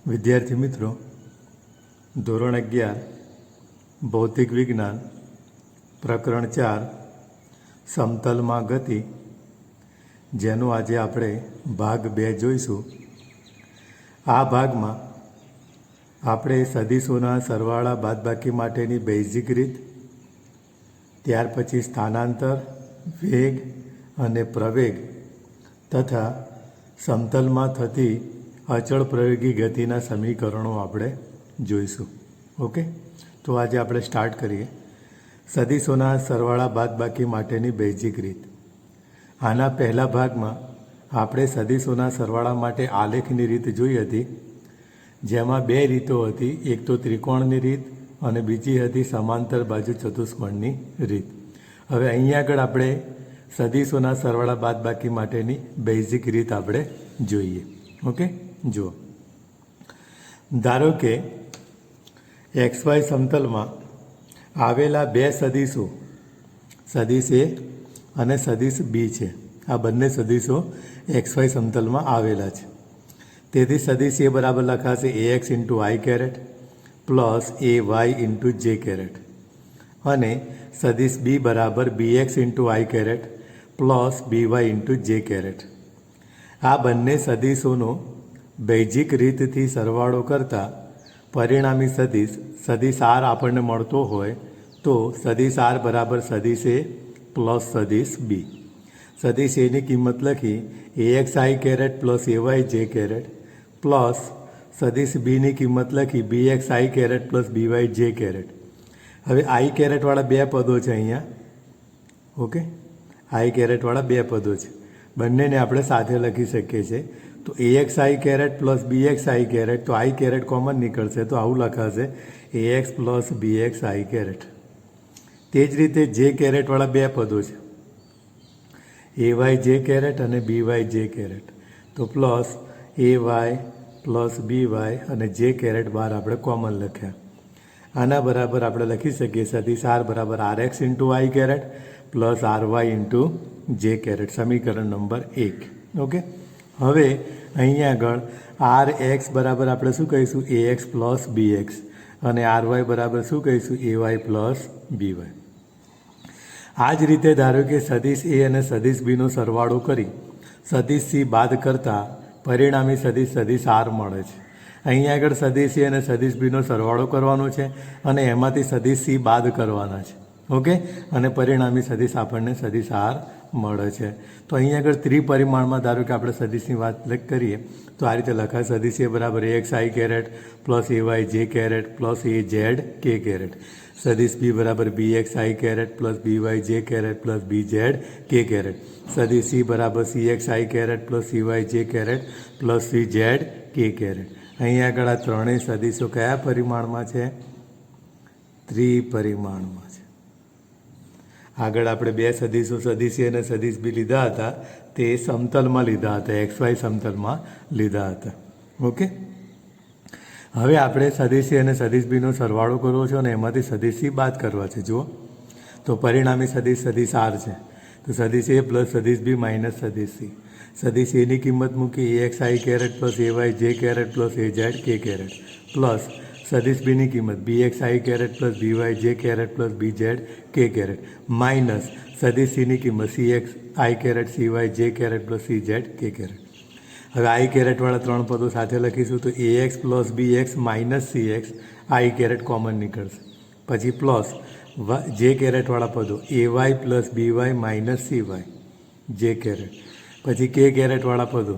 વિદ્યાર્થી મિત્રો, ધોરણ 11 ભૌતિક વિજ્ઞાન પ્રકરણ 4 સમતલમાં ગતિ, જેનો આજે આપણે ભાગ 2 જોઈશું. આ ભાગમાં આપણે સદીશોના સરવાળા બાદબાકી માટેની બેઝિક રીત, ત્યાર પછી સ્થાનાંતર, વેગ અને પ્રવેગ તથા સમતલમાં થતી અચળ પ્રયોગી ગતિના સમીકરણો આપણે જોઈશું. ઓકે, તો આજે આપણે સ્ટાર્ટ કરીએ. સદીશોના સરવાળા બાદબાકી માટેની બેઝિક રીત. આના પહેલા ભાગમાં આપણે સદીશોના સરવાળા માટે આલેખની રીત જોઈ હતી, જેમાં 2 રીતો હતી. એક તો ત્રિકોણની રીત અને બીજી હતી સમાંતર બાજુ ચતુષ્કોણની રીત. હવે અહીંયા આગળ આપણે સદીશોના સરવાળા બાદબાકી માટેની બેઝિક રીત આપણે જોઈએ. ઓકે, જુઓ. ધારો કે XY સમતલમાં આવેલા 2 સદીશો, સદીશ A અને સદીશ B છે. આ બંને સદીશો XY સમતલમાં આવેલા છે. તેથી સદીશ A બરાબર લખાશે AX into I caret plus AY into J caret, અને સદીશ B બરાબર BX into I caret plus BY into J caret. આ બંને સદીશોનો બેઝિક રીતથી સરવાળો કરતાં પરિણામી સદીશ R આપણને મળતો હોય તો સદીશ R બરાબર સદીશ A પ્લસ સદીશ B. સદીશ Aની કિંમત લખી AXI caret plus AYJ caret plus સદીશ Bની કિંમત લખી BXI caret plus BYJ caret. હવે I કેરેટવાળા 2 પદો છે અહીંયા. ઓકે, I કેરેટવાળા 2 પદો છે, બંનેને આપણે સાથે લખી શકીએ છીએ. તો AXI caret plus BXI caret, તો I કેરેટ કોમન નીકળશે, તો આવું લખાશે AX પ્લસ BXI કેરેટ. તે જ રીતે J કેરેટવાળા 2 પદો છે, AYJ કેરેટ અને BYJ કેરેટ, તો પ્લસ AY પ્લસ BY અને J કેરેટ બહાર આપણે કોમન લખ્યા. આના બરાબર આપણે લખી શકીએ સદીશ R બરાબર RX into I caret plus RY into J caret, સમીકરણ નંબર 1. ઓકે, હવે અહીંયા આગળ RX બરાબર આપણે શું કહીશું AX પ્લસ BX અને RY બરાબર શું કહીશું AY પ્લસ BY. આ જ રીતે ધારો કે સદીશ A અને સદીશ Bનો સરવાળો કરી સદીશ C બાદ કરતાં પરિણામી સદીશ R મળે છે. અહીંયા આગળ સદીશ A અને સદીશ Bનો સરવાળો કરવાનો છે અને એમાંથી સદીશ C બાદ કરવાના છે. ઓકે, અને પરિણામી સદીશ આપણને સદીશ R મળે છે. તો અહીંયા આગળ ત્રિપરિમાણમાં ધારો કે આપણે સદીશની વાત કરીએ તો આ રીતે લખાય સદીશ A બરાબર AXI caret plus AYJ caret plus AZ K caret. સદીશ B બરાબર BXI caret plus BYJ caret plus BZ K caret. સદીશ C બરાબર CXI caret plus CYJ caret plus CZ K caret. અહીંયા આગળ આ ત્રણેય સદીશો કયા પરિમાણમાં છે? ત્રિપરિમાણમાં છે. આગળ આપણે 2 સદીશો સદીશ A અને સદીશ B લીધા હતા, તે સમતલમાં લીધા હતા, XY સમતલમાં લીધા હતા. ઓકે, હવે આપણે સદીશ A અને સદીશ Bનો સરવાળો કરવો છે અને એમાંથી સદીશ C બાદ કરવા છે. જુઓ, તો પરિણામી સદીશ R છે, તો સદીશ A પ્લસ સદીશ B માઇનસ સદીશ C. સદીશ Aની કિંમત મૂકી AXI caret plus AYJ caret plus AZ K caret plus સદીશ Bની કિંમત BXI caret plus BYJ caret plus BZ K caret minus સદીશ Cની કિંમત CXI caret CYJ caret plus CZ K caret. હવે I કેરેટવાળા 3 પદો સાથે લખીશું તો AX plus BX minus CX I caret common નીકળશે. પછી પ્લસ J કેરેટવાળા પદો AY plus BY minus CY J caret. પછી K કેરેટવાળા પદો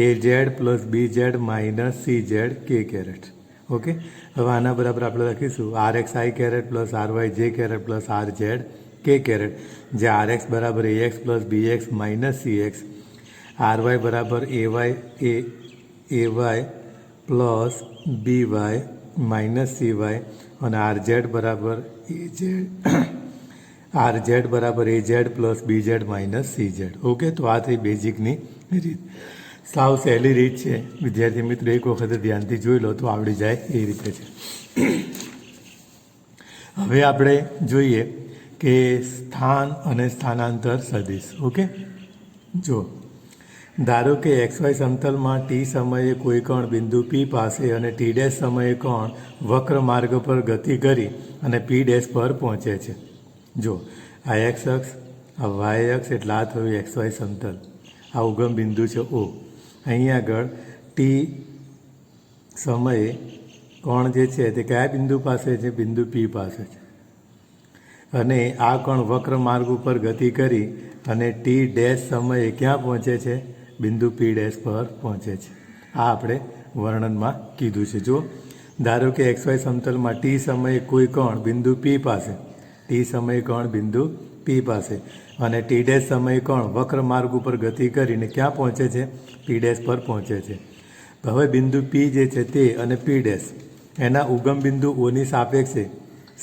AZ plus BZ minus CZ K caret. Okay, હવે આના બરાબર આપણે લખીશું RXI caret plus RYJ caret plus RZ K caret, જે RX બરાબર AX plus BX minus CX, RY બરાબર AY plus BY minus CY અને RZ બરાબર AZ plus BZ minus CZ. Okay, તો આ થઈ બેઝિકની રીત. સાવ સહેલી રીત છે વિદ્યાર્થી મિત્રો, એક વખત ધ્યાનથી જોઈ લો તો આવડી જાય એ રીતે છે. હવે આપણે જોઈએ કે સ્થાન અને સ્થાનાંતર સદીશ. ઓકે, જો ધારો કે XY સમતલમાં t સમયે કોઈ કણ બિંદુ P પાસે અને t ડેશ સમયે કણ વક્ર માર્ગ પર ગતિ કરી અને P ડેશ પર પહોંચે છે. જો આ x અક્ષ, આ y અક્ષ, એટલે આ થયું XY સમતલ. આ ઉગમ બિંદુ છે O. અહીં આગળ t સમયે કણ જે છે તે કયા બિંદુ પાસે છે? બિંદુ P પાસે છે. અને આ કણ વક્ર માર્ગ ઉપર ગતિ કરી અને t ડેશ સમયે ક્યાં પહોંચે છે? બિંદુ P ડેશ પર પહોંચે છે. આ આપણે વર્ણનમાં કીધું છે. જો ધારો કે XY સમતલમાં t સમયે કોઈ કણ બિંદુ P પાસે, t સમયે કણ બિંદુ P પાસે અને t ડેશ સમયે કણ વક્ર માર્ગ ઉપર ગતિ કરીને ક્યાં પહોંચે છે? P ડેશ પર પહોંચે છે. હવે બિંદુ P જે છે તે અને P ડેશ એના ઉગમ બિંદુ ઓની સાપેક્ષે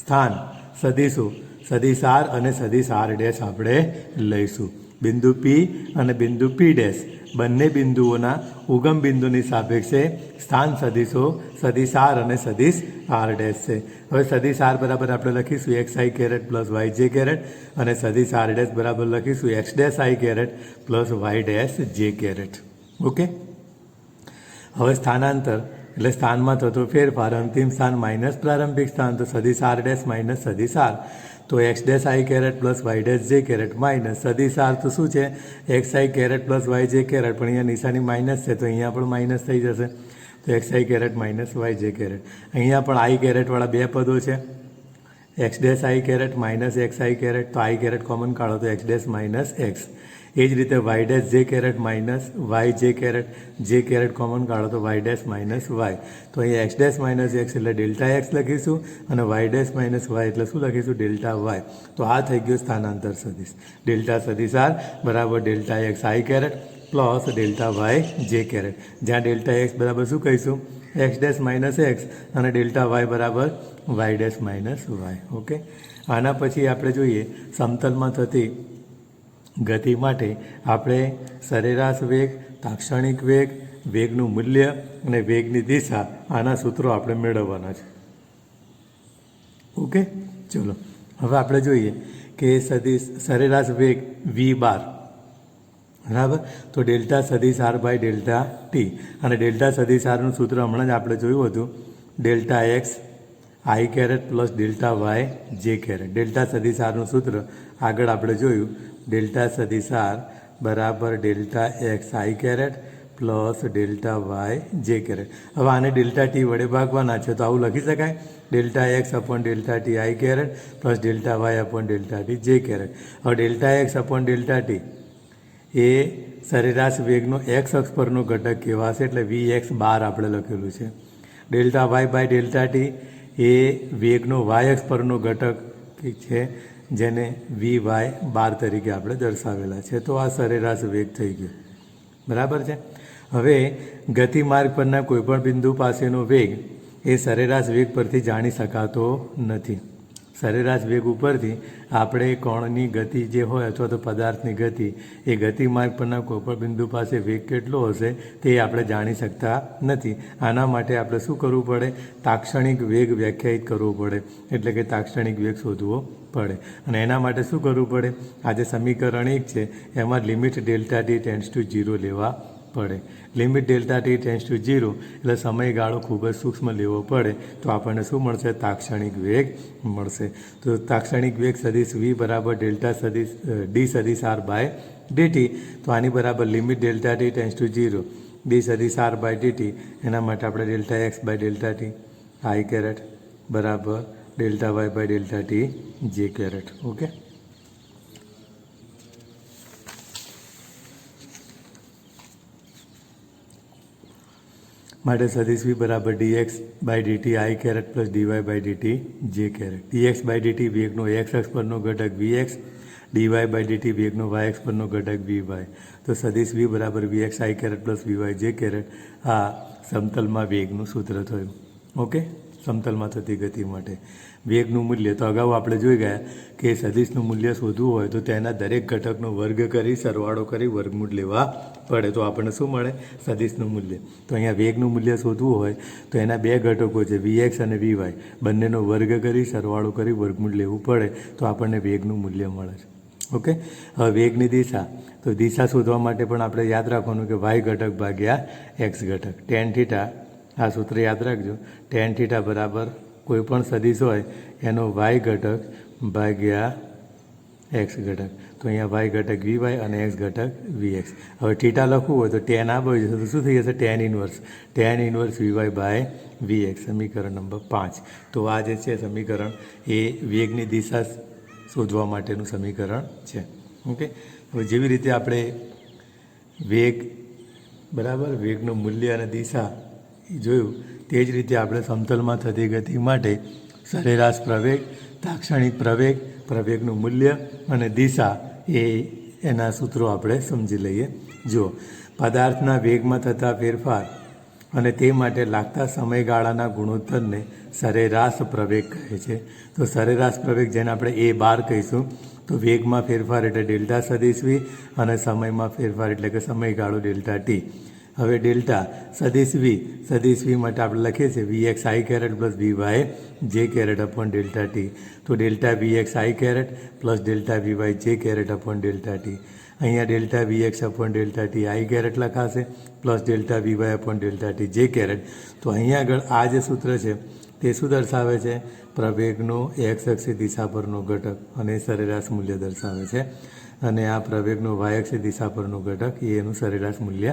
સ્થાન સદીશો સદીશ R અને સદીશ R ડેશ આપણે લઈશું. બિંદુ P અને બિંદુ P ડેશ બંને બિંદુઓના ઉગમ બિંદુની સાપેક્ષે સ્થાન સદીશો સદીશ R અને સદીશ R ડેશ છે. હવે સદીશ R બરાબર આપણે લખીશું xi caret plus yj caret અને સદીશ R ડેશ બરાબર લખીશું x dash i caret plus y dash j caret. Okay. હવે સ્થાનાંતર એટલે સ્થાનમાં થતો ફેરફાર. અંતિમ સ્થાન માઇનસ પ્રારંભિક સ્થાન, તો સદીશ R ડેશ માઇનસ સદીશ R, તો x dash i caret plus y dash J caret minus સદીશ R તો શું છે? xi caret plus yj caret, પણ અહીંયા નિશાની માઇનસ છે તો અહીંયા પણ માઇનસ થઈ જશે, તો xi caret minus yj caret. અહીંયા પણ i કેરેટવાળા બે પદો છે, x dash i caret minus xi caret, તો i કેરેટ કોમન કાઢો તો x ડેશ માઇનસ x. એ જ રીતે y dash J caret minus yj caret, J caret common કાઢો તો y ડેશ માઇનસ y. તો અહીંયા x ડેશ માઇનસ x એટલે ડેલ્ટા x લખીશું અને y ડેશ માઇનસ y એટલે શું લખીશું? Delta y. તો આ થઈ ગયું સ્થાનાંતર સદીશ. ડેલ્ટા સદીશ R બરાબર delta x i caret plus delta y J caret, જ્યાં ડેલ્ટા x બરાબર શું કહીશું? x ડેશ માઇનસ x અને ડેલ્ટા y બરાબર y ડેશ માઇનસ y. ઓકે. આના પછી આપણે જોઈએ સમતલમાં થતી ગતિ માટે આપણે સરેરાશ વેગ, તાક્ષણિક વેગ, વેગનું મૂલ્ય અને વેગની દિશા, આના સૂત્રો આપણે મેળવવાના છે. ઓકે. ચલો હવે આપણે જોઈએ કે સરેરાશ વેગ v બાર બરાબર, તો ડેલ્ટા સદીશ R બાય ડેલ્ટા t, અને ડેલ્ટા સદીશ Rનું સૂત્ર હમણાં જ આપણે જોયું હતું, delta x i caret plus delta y J caret. Delta સદીશ Rનું સૂત્ર આગળ આપણે જોયું, ડેલ્ટા સદીશ R બરાબર delta x i caret plus delta y J caret. હવે આને ડેલ્ટા t વડે ભાગવાના છે, તો આવું લખી શકાય, delta x upon delta t i caret plus delta y upon delta t જે કેરેટ. હવે delta x upon delta t એ સરેરાશ વેગનો x અક્ષ પરનો ઘટક કહેવાશે, એટલે vx બાર આપણે લખેલું છે. Delta y by delta t એ વેગનો y અક્ષ પરનો ઘટક છે, જેને vy બાર તરીકે આપણે દર્શાવેલા છે. તો આ સરેરાશ વેગ થઈ ગયો. બરાબર છે. હવે ગતિમાર્ગ પરના કોઈપણ બિંદુ પાસેનો વેગ એ સરેરાશ વેગ પરથી જાણી શકાતો નથી. સરેરાશ વેગ ઉપરથી આપણે કણની ગતિ જે હોય અથવા તો પદાર્થની ગતિ, એ ગતિમાર્ગ પરના કોઈપણ બિંદુ પાસે વેગ કેટલો હશે તે આપણે જાણી શકતા નથી. આના માટે આપણે શું કરવું પડે? તાક્ષણિક વેગ વ્યાખ્યાયિત કરવો પડે, એટલે કે તાક્ષણિક વેગ શોધવો પડે. અને એના માટે શું કરવું પડે? આ જે સમીકરણ 1 છે એમાં limit delta t tends to 0 લેવા પડે. Limit delta t tends to 0 એટલે સમયગાળો ખૂબ જ સૂક્ષ્મ લેવો પડે, તો આપણને શું મળશે? તાક્ષણિક વેગ મળશે. તો તાક્ષણિક વેગ સદીશ v બરાબર ડેલ્ટા સદીશ d સદીશ R બાય dt. તો આની બરાબર limit delta t tends to 0 d સદીશ R બાય dt. એના માટે આપણે delta x by delta t i caret બરાબર delta y by delta t જે કેરેટ. ઓકે. માટે સદીશ v બરાબર dx by dt i caret plus dy by dt જે કેરેટ. dx બાય dt વેગનો x અક્ષ પરનો ઘટક vx, dy બાય dt વેગનો y અક્ષ પરનો ઘટક vy. તો સદીશ v બરાબર vx i caret plus vy J caret આ સમતલમાં વેગનું સૂત્ર થયું. ઓકે. સમતલમાં થતી ગતિ માટે વેગનું મૂલ્ય તો અગાઉ આપણે જોઈ ગયા કે સદીશનું મૂલ્ય શોધવું હોય તો તેના દરેક ઘટકનો વર્ગ કરી સરવાળો કરી વર્ગમૂળ લેવા પડે, તો આપણને શું મળે? સદીશનું મૂલ્ય. તો અહીંયા વેગનું મૂલ્ય શોધવું હોય તો એના બે ઘટકો છે vx અને vy, બંનેનો વર્ગ કરી સરવાળો કરી વર્ગમૂળ લેવું પડે, તો આપણને વેગનું મૂલ્ય મળે છે. ઓકે, હવે વેગની દિશા, તો દિશા શોધવા માટે પણ આપણે યાદ રાખવાનું કે વાય ઘટક ભાગ્યા એક્સ ઘટક. ટેન થીટા, આ સૂત્ર યાદ રાખજો. ટેન થીટા બરાબર કોઈ પણ સદિશ હોય એનો વાય ઘટક ભાગ્યા એક્સ ઘટક. તો અહીંયા વાય ઘટક વી વાય અને એક્સ ઘટક વી એક્સ. હવે થીટા લખવું હોય તો ટેન આ બાજુ જશે તો શું થઈ જશે? Tan inverse V Y by V X. સમીકરણ નંબર 5. તો આ જે છે સમીકરણ એ વેગની દિશા શોધવા માટેનું સમીકરણ છે. ઓકે, હવે જેવી રીતે આપણે વેગ બરાબર વેગનું મૂલ્ય અને દિશા જોયું, તે જ રીતે આપણે સમતલમાં થતી ગતિ માટે સરેરાશ પ્રવેગ, તાક્ષણિક પ્રવેગ, પ્રવેગનું મૂલ્ય અને દિશા એના સૂત્રો આપણે સમજી લઈએ. જુઓ, પદાર્થના વેગમાં થતા ફેરફાર અને તે માટે લાગતા સમયગાળાના ગુણોત્તરને સરેરાશ પ્રવેગ કહે છે. તો સરેરાશ પ્રવેગ જેને આપણે એ બાર કહીશું, તો વેગમાં ફેરફાર એટલે ડેલ્ટા સદિશ વી અને સમયમાં ફેરફાર એટલે કે સમયગાળો ડેલ્ટા ટી. હવે ડેલ્ટા સદિશ વી માટે આપણે લખીએ છીએ V X I caret plus V Y J caret upon delta T. તો delta V X I caret plus delta V Y J caret upon delta T. અહીંયા delta V X upon delta T I caret લખાશે plus delta V Y upon delta T J caret. તો અહીંયા આગળ આ જે સૂત્ર છે તે શું દર્શાવે છે? પ્રવેગનો એક્સ અક્ષી દિશા પરનો ઘટક અને સરેરાશ મૂલ્ય દર્શાવે છે. અને આ પ્રવેગનો વાય અક્ષી દિશા પરનો ઘટક એ એનું સરેરાશ મૂલ્ય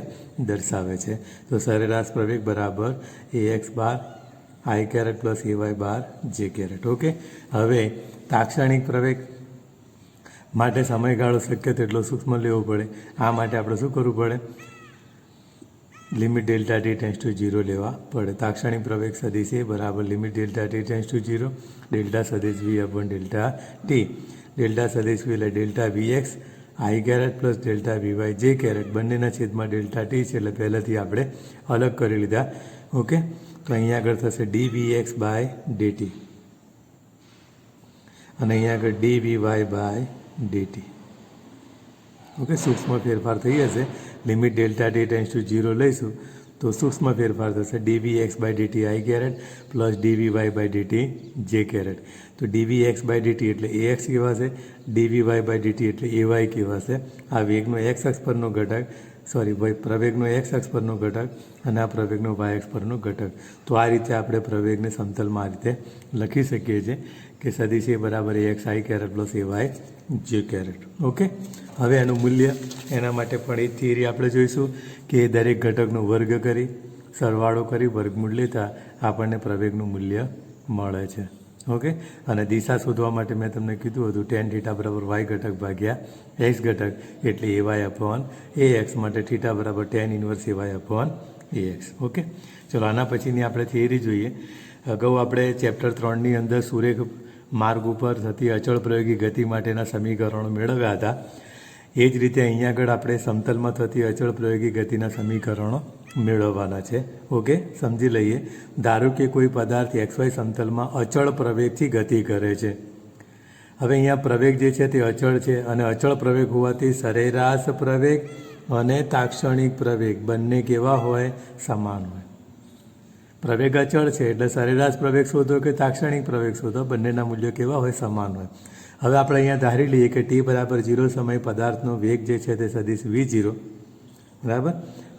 દર્શાવે છે. તો સરેરાશ પ્રવેગ બરાબર A X bar I caret plus A Y bar J caret. Okay, હવે તાક્ષણિક પ્રવેગ માટે સમયગાળો શક્ય તેટલો સૂક્ષ્મ લેવો પડે. આ માટે આપણે શું કરવું પડે? Limit delta T tends to 0 લેવા પડે. તાક્ષણિક પ્રવેગ સદિશ એ બરાબર limit delta T tends to 0 delta સદિશ V upon delta T. Delta સદિશ વી એટલે delta V X I caret plus delta V Y J caret બંનેના છેદમાં ડેલ્ટા ટી છે એટલે પહેલાંથી આપણે અલગ કરી લીધા. ઓકે, તો અહીંયા આગળ થશે D V X by D T અને અહીંયા આગળ D V Y by D T. Okay, સૂક્ષ્મ ફેરફાર થઈ જશે. Limit delta T tends to 0 લઈશું તો સૂક્ષ્મ ફેરફાર થશે D V X by D T I caret plus D V Y by D T J caret. તો ડીવી એક્સ બાય ડીટી એટલે એ એક્સ કહેવાશે, ડીવી વાય બાય ડીટી એટલે એ વાય કહેવાશે. આ વેગનો એક્સ અક્ષ પરનો ઘટક, પ્રવેગનો એક્સ અક્ષ પરનો ઘટક અને આ પ્રવેગનો વાય અક્ષ પરનો ઘટક. તો આ રીતે આપણે પ્રવેગને સમતલમાં આ રીતે લખી શકીએ છીએ કે સદિશ એ બરાબર A X I caret plus A Y J caret. Okay, હવે એનું મૂલ્ય એના માટે પણ એ થિયરી આપણે જોઈશું કે દરેક ઘટકનો વર્ગ કરી સરવાળો કરી વર્ગમૂળ લેતા આપણને પ્રવેગનું મૂલ્ય મળે છે. ઓકે, અને દિશા શોધવા માટે મેં તમને કીધું હતું ટેન થીટા બરાબર વાય ઘટક ભાગ્યા એક્સ ઘટક એટલે A Y upon A X માટે થીટા બરાબર tan inverse A Y upon A X. Okay, ચલો આના પછીની આપણે થિયરી જોઈએ. અગાઉ આપણે ચેપ્ટર 3ની અંદર સુરેખ માર્ગ ઉપર થતી અચળ પ્રયોગી ગતિ માટેના સમીકરણો મેળવ્યા હતા. એ જ રીતે અહીંયા આગળ આપણે સમતલમાં થતી અચળ પ્રયોગી ગતિના સમીકરણો મેળવવાના છે. ઓકે, સમજી લઈએ. ધારો કે કોઈ પદાર્થ XY સમતલમાં અચળ પ્રવેગથી ગતિ કરે છે. હવે અહીંયા પ્રવેગ જે છે તે અચળ છે અને અચળ પ્રવેગ હોવાથી સરેરાશ પ્રવેગ અને તાક્ષણિક પ્રવેગ બંને કેવા હોય? સમાન હોય. પ્રવેગ અચળ છે એટલે સરેરાશ પ્રવેગ શોધો કે તાક્ષણિક પ્રવેગ શોધો, બંનેના મૂલ્યો કેવા હોય? સમાન હોય. હવે આપણે અહીંયા ધારી લઈએ કે ટી બરાબર 0 સમય પદાર્થનો વેગ જે છે તે સદિશ V0 બરાબર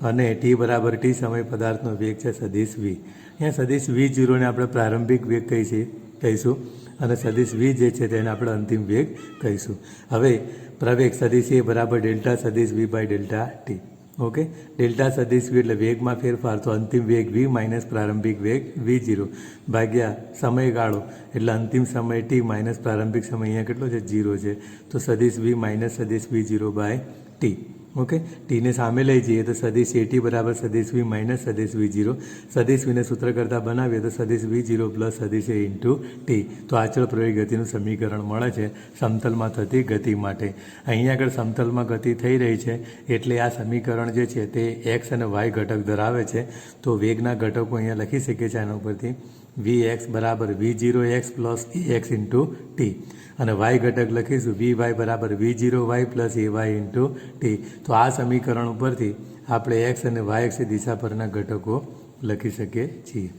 અને ટી બરાબર ટી સમય પદાર્થનો વેગ છે સદિશ V. અહીંયા સદિશ V0ને આપણે પ્રારંભિક વેગ કહીશું અને સદિશ V જે છે તેને આપણે અંતિમ વેગ કહીશું. હવે પ્રવેગ સદિશ એ બરાબર ડેલ્ટા સદિશ V by delta T. Okay, delta સદિશ V એટલે વેગમાં ફેરફાર, તો અંતિમ વેગ V માઇનસ પ્રારંભિક વેગ V0 ભાગ્યા સમયગાળો એટલે અંતિમ સમય T માઇનસ પ્રારંભિક સમય અહીંયા કેટલો છે? 0 છે. તો સદિશ V માઇનસ સદિશ V0 બાય ટી. ઓકે, ટીને સામે લઈ જઈએ તો સદિશ એટી બરાબર સદિશ V માઇનસ સદિશ V0. સદિશ Vને સૂત્ર કરતાં બનાવીએ તો સદિશ V0 પ્લસ સદિશ એ ઇન્ટુ ટી. તો અચળ પ્રયોગી ગતિનું સમીકરણ મળે છે સમતલમાં થતી ગતિ માટે. અહીંયા આગળ સમતલમાં ગતિ થઈ રહી છે એટલે આ સમીકરણ જે છે તે એક્સ અને વાય ઘટક ધરાવે છે. તો વેગના ઘટકો અહીંયા લખી શકીએ છીએ આના ઉપરથી વી એક્સ બરાબર V0 X plus A X into T અને વાય ઘટક લખીશું વી વાય બરાબર V0 Y plus A Y into T. તો આ સમીકરણ ઉપરથી આપણે એક્સ અને વાય એક્સ દિશા પરના ઘટકો લખી શકીએ છીએ.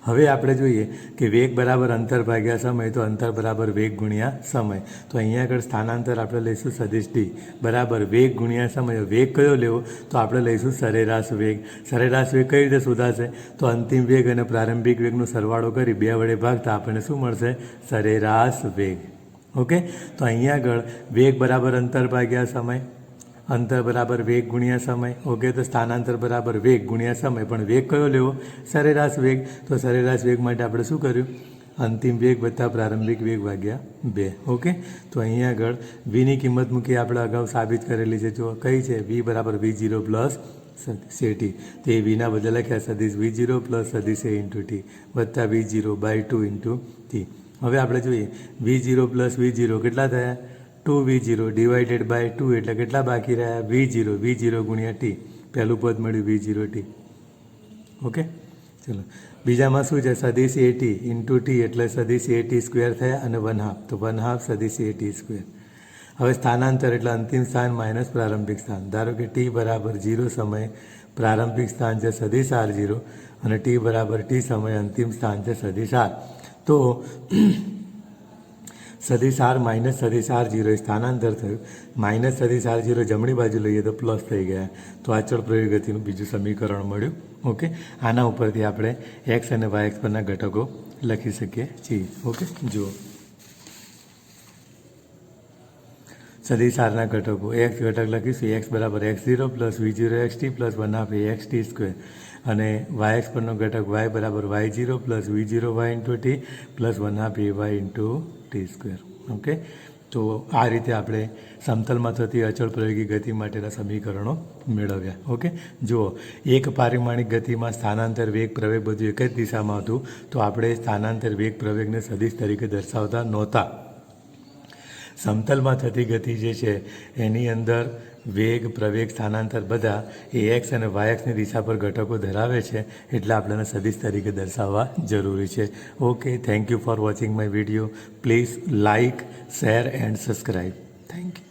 હવે આપણે જોઈએ કે વેગ બરાબર અંતર ભાગ્યા સમય, તો અંતર બરાબર વેગ ગુણ્યા સમય. તો અહીંયા આગળ સ્થાનાંતર આપણે લઈશું સદિશ ટી બરાબર વેગ ગુણ્યા સમય. વેગ કયો લેવો? તો આપણે લઈશું સરેરાશ વેગ. સરેરાશ વેગ કઈ રીતે શોધાશે? તો અંતિમ વેગ અને પ્રારંભિક વેગનો સરવાળો કરી 2 વડે ભાગતા આપણને શું મળશે? સરેરાશ વેગ. ઓકે, તો અહીંયા આગળ વેગ બરાબર અંતર ભાગ્યા સમય, અંતર બરાબર વેગ ગુણ્યા સમય. ઓકે, તો સ્થાનાંતર બરાબર વેગ ગુણ્યા સમય, પણ વેગ કયો લેવો? સરેરાશ વેગ. તો સરેરાશ વેગ માટે આપણે શું કર્યું? અંતિમ વેગ વત્તા પ્રારંભિક વેગ ભાગ્યા 2. ઓકે, તો અહીંયા આગળ વીની કિંમત મૂકી આપણે અગાઉ સાબિત કરેલી છે. જો કઈ છે? વી બરાબર V0 પ્લસ સદિશ ટી. તે વીના બદલે લખ્યા સદિશ V0 પ્લસ સદિશ A ઇન્ટુ ટી વત્તા V0/2 ઇન્ટુ ટી. હવે આપણે જોઈએ V0 પ્લસ V0 કેટલા થયા? 2V0 ડિવાઇડેડ બાય 2 એટલે કેટલા બાકી રહ્યા? V0 ગુણ્યા ટી. પહેલું પદ મળ્યું V0 ટી. ઓકે, ચલો બીજામાં શું છે? સદિશ A ટી ઇન્ટુ ટી એટલે સદિશ A ટી સ્ક્વેર થયા અને 1/2, તો 1/2 સદિશ A ટી સ્ક્વેર. હવે સ્થાનાંતર એટલે અંતિમ સ્થાન માઇનસ પ્રારંભિક સ્થાન. ધારો કે ટી બરાબર 0 સમયે પ્રારંભિક સ્થાન છે સદિશ R0 અને ટી બરાબર ટી સમયે અંતિમ સ્થાન છે સદિશ R. તો સદિશ R માઇનસ સદિશ R0 એ સ્થાનાંતર થયું. માઇનસ સદિશ R0 જમણી બાજુ લઈએ તો પ્લસ થઈ ગયા. તો અચળ પ્રયોગ ગતિનું બીજું સમીકરણ મળ્યું. ઓકે, આના ઉપરથી આપણે એક્સ અને વાય એક્સ પરના ઘટકો લખી શકીએ છીએ. ઓકે, જુઓ સદિશ Rના ઘટકો. એક્સ ઘટક લખીશું એક્સ બરાબર x0 plus V0 xt plus 1/2 AXT square, અને વાય એક્સ પરનો ઘટક y બરાબર y0 plus V0 y into T plus 1/2 AY into T square. Okay, તો આ રીતે આપણે સમતલમાં થતી અચળ પ્રયોગી ગતિ માટેના સમીકરણો મેળવ્યા. ઓકે, જુઓ એક પારિમાણિક ગતિમાં સ્થાનાંતર વેગ પ્રવેગ બધું એક જ દિશામાં હતું, તો આપણે સ્થાનાંતર વેગ પ્રવેગને સદિશ તરીકે દર્શાવતા નહોતા. સમતલમાં થતી ગતિ જે છે એની અંદર વેગ પ્રવેગ સ્થાનાંતર બધા એ એક્સ અને વાય એક્સની દિશા પર ઘટકો ધરાવે છે, એટલે આપણને સદિશ તરીકે દર્શાવવા જરૂરી છે. Okay, thank you for watching my video. Please like, share and subscribe. Thank you.